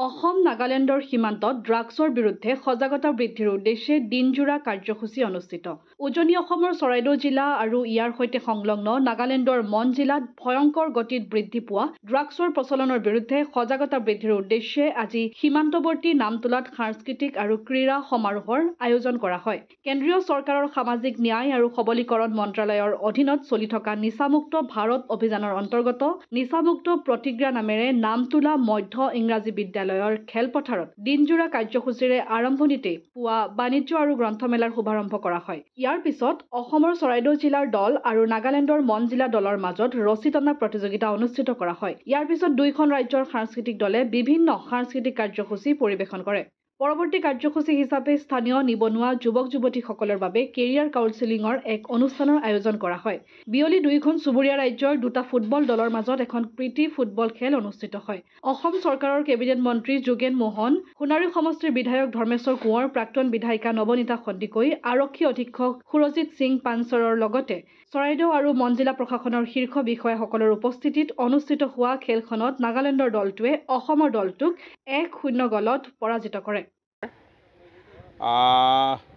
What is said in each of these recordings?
অসম নাগালেণ্ডৰ সীমান্তত ড্ৰাগছৰ বিৰুদ্ধে সজাগতা বৃদ্ধিৰ উদ্দেশ্যে দিনজোৰা কাৰ্যসূচী অনুষ্ঠিত। উজনি অসমৰ চৰাইদেউ জিলা আৰু ইয়াৰ সৈতে সংলগ্ন নাগালেণ্ডৰ মন জিলাত ভয়ংকৰ গতিত বৃদ্ধি পোৱা ড্ৰাগছৰ প্ৰচলনৰ বিৰুদ্ধে সজাগতা বৃদ্ধিৰ উদ্দেশ্যে আজি সীমান্তৱৰ্তী নামতোলাত সাংস্কৃতিক আৰু ক্ৰীড়া সমাৰোহৰ আয়োজন কৰা হয়। কেন্দ্ৰীয় চৰকাৰৰ সামাজিক ন্যায় আৰু সবলীকৰণ মন্ত্ৰালয়ৰ অধীনত চলি থকা নিচামুক্ত ভাৰত অভিযানৰ অন্তৰ্গত নিচামুক্ত প্ৰতিজ্ঞা নামেৰে নামতোলা মধ্য ইংৰাজী বিদ্যালয়ৰ খেলপথাৰত দিনজোৰা কাৰ্যসূচীৰে আৰম্ভণিতে পুৱা বাণিজ্য আৰু গ্ৰন্থমেলাৰ শুভাৰম্ভ কৰা হয়। ইয়াৰ পিছত অসমৰ চৰাইদেউ জিলাৰ দল আৰু নাগালেণ্ডৰ মন জিলা দলৰ মাজত ৰছী টনা প্ৰতিযোগিতা অনুষ্ঠিত কৰা হয়। ইয়াৰ পিছত দুয়োখন ৰাজ্যৰ সাংস্কৃতিক দলে বিভিন্ন সাংস্কৃতিক কাৰ্যসূচী পৰিৱেশন কৰে। পৰৱৰ্তী কাৰ্যসূচী হিচাপে স্থানীয় নিবনুৱা যুৱক-যুৱতীসকলৰ বাবে কেৰিয়াৰ কাউন্সেলিঙৰ এক অনুষ্ঠানৰ আয়োজন কৰা হয়। বিয়লি দুয়োখন চুবুৰীয়া ৰাজ্যৰ দুটা ফুটবল দলৰ মাজত এখন প্ৰীতি ফুটবল খেল অনুষ্ঠিত হয়। অসম চৰকাৰৰ কেবিনেট মন্ত্ৰী যোগেন মোহন, সোণাৰী সমষ্টিৰ বিধায়ক ধৰ্মেশ্বৰ কোঁৱৰ, প্ৰাক্তন বিধায়িকা নৱনীতা সন্দিকৈ, আৰক্ষী অধীক্ষক সুৰজিৎ সিং পানচৰৰ লগতে চৰাইদেউ আৰু মন জিলা প্ৰশাসনৰ শীৰ্ষ বিষয়াসকলৰ উপস্থিতিত অনুষ্ঠিত হোৱা খেলখনত নাগালেণ্ডৰ দলটোৱে অসমৰ দলটোক 1-0 গলত পৰাজিত কৰে।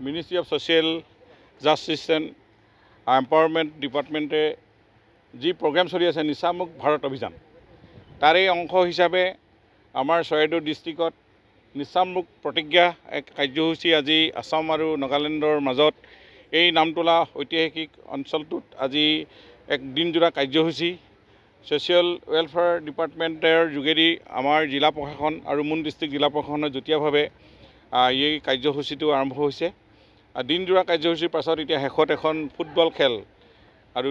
Ministry of social justice and empowerment ডিপাৰ্টমেণ্টে যি প্ৰগ্ৰেম চলি আছে নিচামুক্ত ভাৰত অভিযান, তাৰে অংশ হিচাপে আমাৰ চৰাইদেউ ডিষ্ট্ৰিক্টত নিচামুক্ত প্ৰতিজ্ঞা এক কাৰ্যসূচী আজি আসাম আৰু নাগালেণ্ডৰ মাজত এই নামতোলা ঐতিহাসিক অঞ্চলটোত আজি এক দিনজোৰা কাৰ্যসূচী ছ'চিয়েল ৱেলফেয়াৰ ডিপাৰ্টমেণ্টৰ যোগেদি আমাৰ জিলা প্ৰশাসন আৰু মুন ডিষ্ট্ৰিক্ট জিলা প্ৰশাসনৰ যুটীয়াভাৱে এই কাৰ্যসূচীটো আৰম্ভ হৈছে। দিনজোৰা কাৰ্যসূচীৰ পাছত এতিয়া শেষত এখন ফুটবল খেল আৰু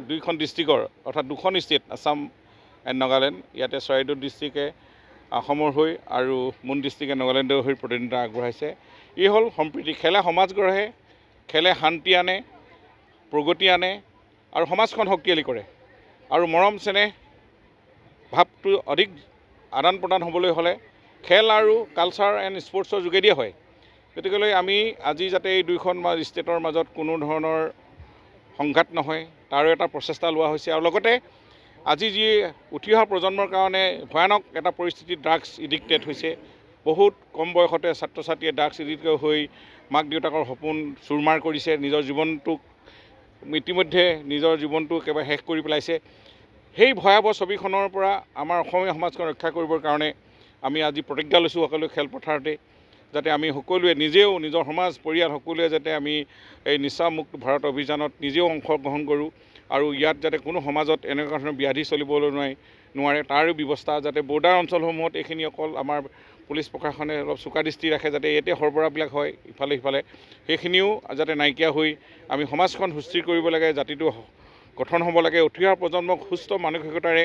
দুইখন ডিষ্ট্ৰিক্টৰ অৰ্থাৎ দুখন ষ্টেট আসাম এণ্ড নাগালেণ্ড, ইয়াতে চৰাইদেউ ডিষ্ট্ৰিক্টে অসমৰ হৈ আৰু মুন ডিষ্ট্ৰিক্টে নাগালেণ্ডৰ হৈ প্ৰতিনিধিত্ব আগবঢ়াইছে। ই হ'ল সম্প্ৰীতি। খেলে সমাজ গঢ়ে, খেলে শান্তি আনে, প্ৰগতি আনে আৰু সমাজখন শক্তিশালী কৰে আৰু মৰম চেনেহ ভাৱটো অধিক আদান প্ৰদান হ'বলৈ হ'লে খেল আৰু কালচাৰ এণ্ড স্পৰ্টছৰ যোগেদিয়ে হয়। গতিকেলৈ আমি আজি যাতে এই দুইখন ষ্টেটৰ মাজত কোনো ধৰণৰ সংঘাত নহয় তাৰো এটা প্ৰচেষ্টা লোৱা হৈছে আৰু লগতে আজি যি উঠি অহা প্ৰজন্মৰ কাৰণে ভয়ানক এটা পৰিস্থিতি ড্ৰাগছ এডিক্টেড হৈছে। বহুত কম বয়সতে ছাত্ৰ ছাত্ৰীয়ে ড্ৰাগছ এডিক্টেড হৈ মাক দেউতাকৰ সপোন চুৰমাৰ কৰিছে, নিজৰ জীৱনটোক ইতিমধ্যে নিজৰ জীৱনটো একেবাৰে শেষ কৰি পেলাইছে। সেই ভয়াৱহ ছবিখনৰ পৰা আমাৰ অসমীয়া সমাজখন ৰক্ষা কৰিবৰ কাৰণে আমি আজি প্ৰতিজ্ঞা লৈছোঁ সকলো খেলপথাৰতে, যাতে আমি সকলোৱে নিজেও নিজৰ সমাজ পৰিয়াল সকলোৱে যাতে আমি এই নিচামুক্ত ভাৰত অভিযানত নিজেও অংশগ্ৰহণ কৰোঁ আৰু ইয়াত যাতে কোনো সমাজত এনেকুৱা ধৰণৰ ব্যাধি চলিবলৈ নোৱাৰে তাৰো ব্যৱস্থা, যাতে বৰ্ডাৰ অঞ্চলসমূহত এইখিনি অকল আমাৰ পুলিচ প্ৰশাসনে অলপ চোকা দৃষ্টি ৰাখে, যাতে ইয়াতে সৰবৰাহবিলাক হয় ইফালে সিফালে, সেইখিনিও যাতে নাইকিয়া হৈ আমি সমাজখন সুস্থিৰ কৰিব লাগে, জাতিটো গঠন হ'ব লাগে। উঠি অহা প্ৰজন্মক সুস্থ মানসিকতাৰে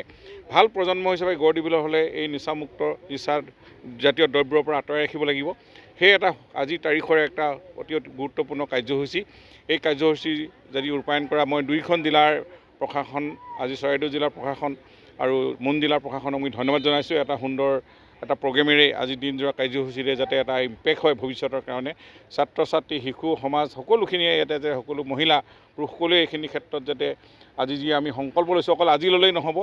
ভাল প্ৰজন্ম হিচাপে গঢ় দিবলৈ হ'লে এই নিচামুক্ত নিচা জাতীয় দ্ৰব্যৰ পৰা আঁতৰাই ৰাখিব লাগিব। সেই এটা আজি তাৰিখৰ এটা অতি গুৰুত্বপূৰ্ণ কাৰ্যসূচী। এই কাৰ্যসূচী যদি ৰূপায়ণ কৰা মই দুইখন জিলাৰ প্ৰশাসন, আজি চৰাইদেউ জিলাৰ প্ৰশাসন আৰু মুন জিলাৰ প্ৰশাসনক আমি ধন্যবাদ জনাইছোঁ। এটা সুন্দৰ এটা প্ৰগ্ৰেমেৰে আজি দিনজোৰা কাৰ্যসূচীৰে যাতে এটা ইম্পেক্ট হয় ভৱিষ্যতৰ কাৰণে, ছাত্ৰ ছাত্ৰী, শিশু, সমাজ সকলোখিনিয়ে ইয়াতে যে সকলো মহিলা পুৰুষ সকলোৱে এইখিনি ক্ষেত্ৰত যাতে আজি যি আমি সংকল্প লৈছোঁ অকল আজি ল'লেই নহ'ব,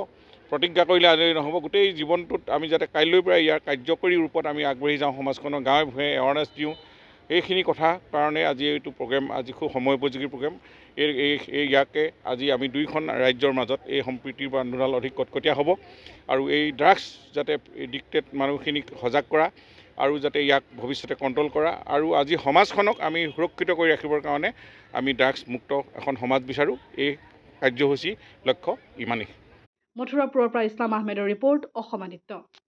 প্ৰতিজ্ঞা কৰিলে আজিলৈ নহ'ব, গোটেই জীৱনটোত আমি যাতে কাইলৈৰ পৰা ইয়াৰ কাৰ্যকৰী ৰূপত আমি আগবাঢ়ি যাওঁ, সমাজখনৰ গাঁৱে ভূঞে এৱাৰনেছ দিওঁ। এইখিনি কথা কাৰণে আজি এইটো প্ৰগ্ৰেম আজি খুব সময় উপযোগী প্ৰগ্ৰেম। ইয়াকে আজি আমি দুইখন ৰাজ্যৰ মাজত এই সম্প্ৰীতিৰ বান্ধোনডাল অধিক কটকটীয়া হ'ব আৰু এই ড্ৰাগছ যাতে এডিক্টেড মানুহখিনিক সজাগ কৰা আৰু যাতে ইয়াক ভৱিষ্যতে কণ্ট্ৰল কৰা আৰু আজি সমাজখনক আমি সুৰক্ষিত কৰি ৰাখিবৰ কাৰণে আমি ড্ৰাগছ মুক্ত এখন সমাজ বিচাৰোঁ। এই কাৰ্যসূচী লক্ষ্য ইমানেই। মথুৰাপুৰৰ পৰা ইছলাম আহমেদৰ ৰিপৰ্ট, অসম আদিত্য।